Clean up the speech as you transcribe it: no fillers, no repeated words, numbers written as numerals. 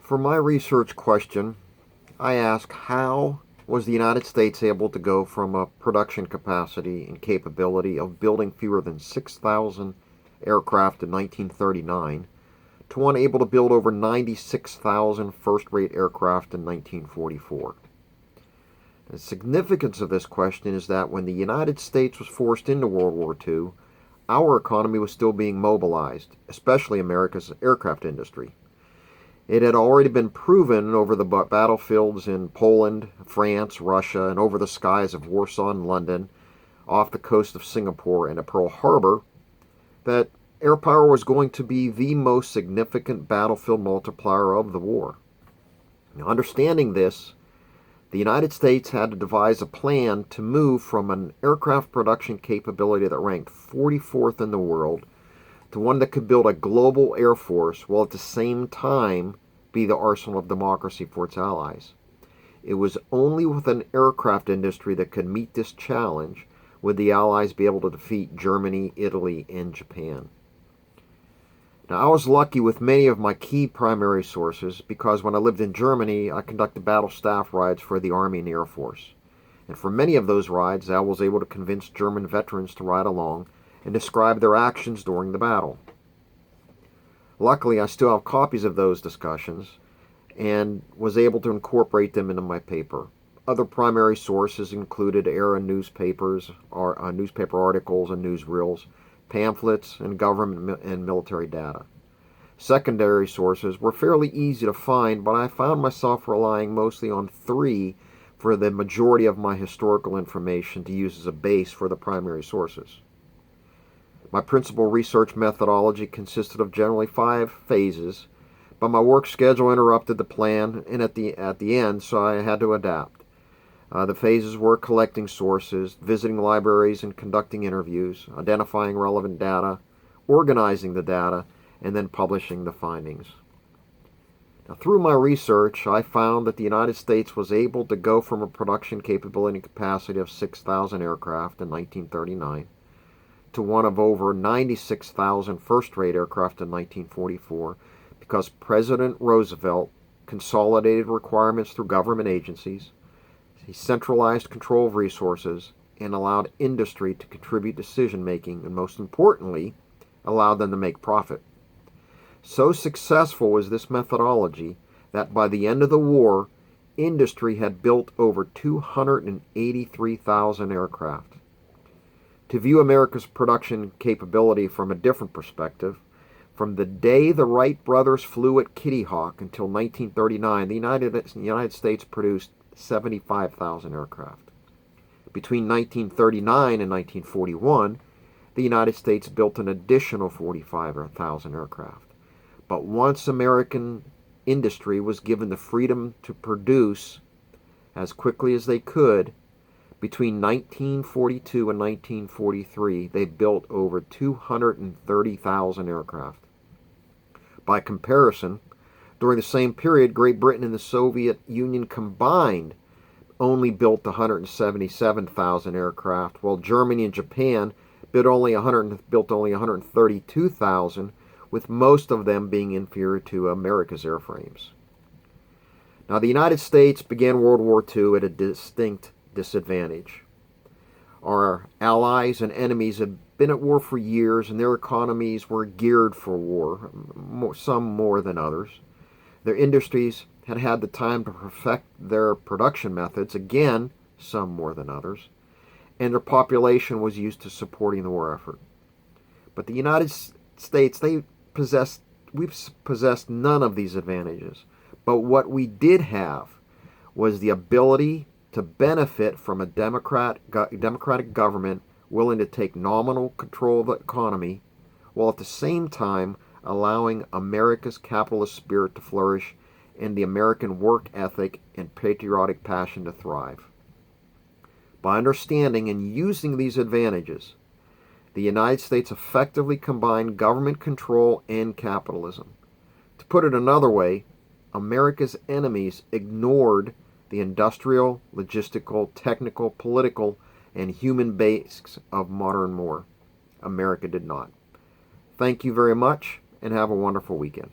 For my research question, I ask how was the United States able to go from a production capacity and capability of building fewer than 6,000 aircraft in 1939 to one able to build over 96,000 first-rate aircraft in 1944? The significance of this question is that when the United States was forced into World War II, our economy was still being mobilized, especially America's aircraft industry. It had already been proven over the battlefields in Poland, France, Russia, and over the skies of Warsaw and London, off the coast of Singapore and at Pearl Harbor, that air power was going to be the most significant battlefield multiplier of the war. Now, understanding this, the United States had to devise a plan to move from an aircraft production capability that ranked 44th in the world to one that could build a global air force while at the same time be the arsenal of democracy for its allies. It was only with an aircraft industry that could meet this challenge would the Allies be able to defeat Germany, Italy, and Japan. Now, I was lucky with many of my key primary sources because when I lived in Germany, I conducted battle staff rides for the Army and Air Force. And for many of those rides, I was able to convince German veterans to ride along and describe their actions during the battle. Luckily, I still have copies of those discussions and was able to incorporate them into my paper. Other primary sources included era newspapers, newspaper articles and newsreels, pamphlets, and government and military data. Secondary sources were fairly easy to find, but I found myself relying mostly on three for the majority of my historical information to use as a base for the primary sources. My principal research methodology consisted of generally 5 phases, but my work schedule interrupted the plan and at the end, so I had to adapt. The phases were collecting sources, visiting libraries and conducting interviews, identifying relevant data, organizing the data, and then publishing the findings. Now, through my research, I found that the United States was able to go from a production capability and capacity of 6,000 aircraft in 1939 to one of over 96,000 first-rate aircraft in 1944 because President Roosevelt consolidated requirements through government agencies, he centralized control of resources, and allowed industry to contribute decision-making, and most importantly, allowed them to make profit. So successful was this methodology that by the end of the war, industry had built over 283,000 aircraft. To view America's production capability from a different perspective, from the day the Wright brothers flew at Kitty Hawk until 1939, the United States produced 75,000 aircraft. Between 1939 and 1941, the United States built an additional 45,000 aircraft. But once American industry was given the freedom to produce as quickly as they could, between 1942 and 1943, they built over 230,000 aircraft. By comparison, during the same period, Great Britain and the Soviet Union combined only built 177,000 aircraft, while Germany and Japan built only 132,000, with most of them being inferior to America's airframes. Now, the United States began World War II at a distinct disadvantage. Our allies and enemies had been at war for years, and their economies were geared for war, some more than others. Their industries had had the time to perfect their production methods, again, some more than others, and their population was used to supporting the war effort. But the United States, we possessed none of these advantages. But what we did have was the ability to benefit from a democratic government willing to take nominal control of the economy, while at the same time allowing America's capitalist spirit to flourish and the American work ethic and patriotic passion to thrive. By understanding and using these advantages, the United States effectively combined government control and capitalism. To put it another way, America's enemies ignored the industrial, logistical, technical, political, and human base of modern war. America did not. Thank you very much, and have a wonderful weekend.